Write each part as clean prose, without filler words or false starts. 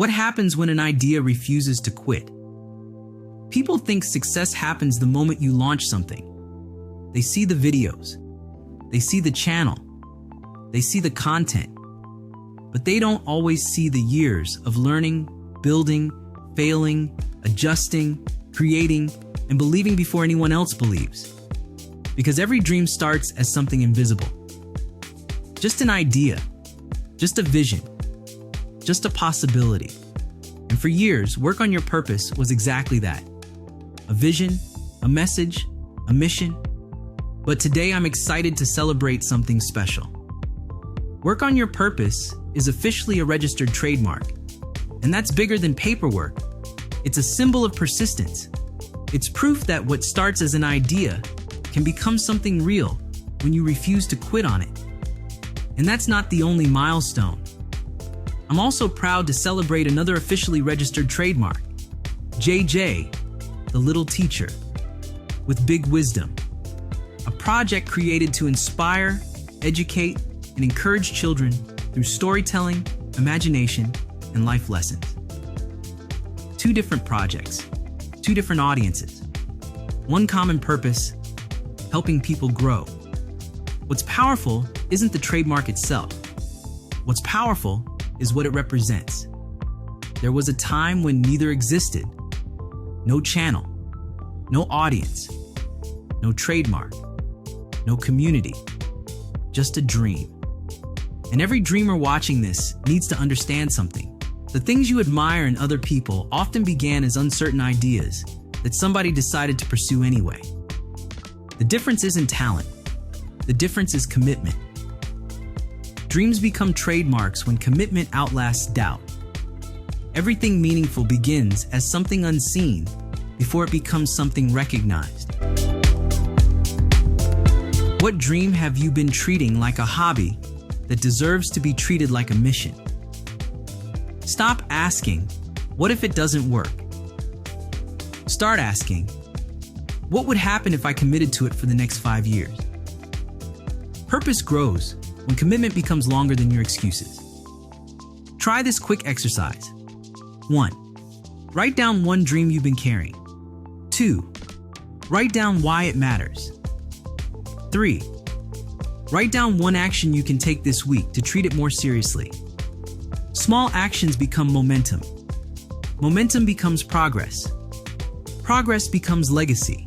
What happens when an idea refuses to quit? People think success happens the moment you launch something. They see the videos, they see the channel, they see the content, but they don't always see the years of learning, building, failing, adjusting, creating, and believing before anyone else believes. Because every dream starts as something invisible. Just an idea, just a vision, just a possibility. And for years, work on your purpose was exactly that. A vision, a message, a mission. But today I'm excited to celebrate something special. Work on your purpose is officially a registered trademark. And that's bigger than paperwork. It's a symbol of persistence. It's proof that what starts as an idea can become something real when you refuse to quit on it. And that's not the only milestone. I'm also proud to celebrate another officially registered trademark, JJ, the little teacher, with big wisdom. A project created to inspire, educate, and encourage children through storytelling, imagination, and life lessons. 2 different projects, 2 different audiences, 1 common purpose, helping people grow. What's powerful isn't the trademark itself. What's powerful is what it represents. There was a time when neither existed. No channel, no audience, no trademark, no community, just a dream. And every dreamer watching this needs to understand something. The things you admire in other people often began as uncertain ideas that somebody decided to pursue anyway. The difference isn't talent. The difference is commitment. Dreams become trademarks when commitment outlasts doubt. Everything meaningful begins as something unseen before it becomes something recognized. What dream have you been treating like a hobby that deserves to be treated like a mission? Stop asking, what if it doesn't work? Start asking, what would happen if I committed to it for the next 5 years? Purpose grows when commitment becomes longer than your excuses. Try this quick exercise. 1. Write down 1 dream you've been carrying. 2. Write down why it matters. 3. Write down 1 action you can take this week to treat it more seriously. Small actions become momentum. Momentum becomes progress. Progress becomes legacy.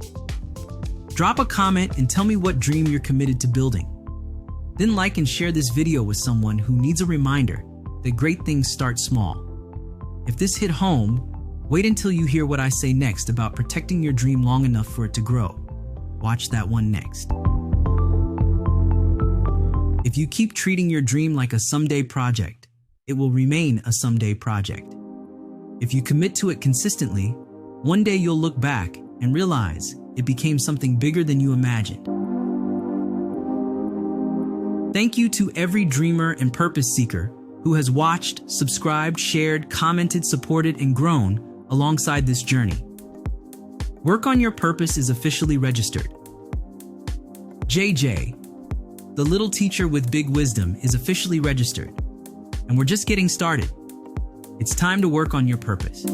Drop a comment and tell me what dream you're committed to building. Then like and share this video with someone who needs a reminder that great things start small. If this hit home, wait until you hear what I say next about protecting your dream long enough for it to grow. Watch that one next. If you keep treating your dream like a someday project, it will remain a someday project. If you commit to it consistently, one day you'll look back and realize it became something bigger than you imagined. Thank you to every dreamer and purpose seeker who has watched, subscribed, shared, commented, supported, and grown alongside this journey. Work on your purpose is officially registered. JJ, the little teacher with big wisdom, is officially registered. And we're just getting started. It's time to work on your purpose.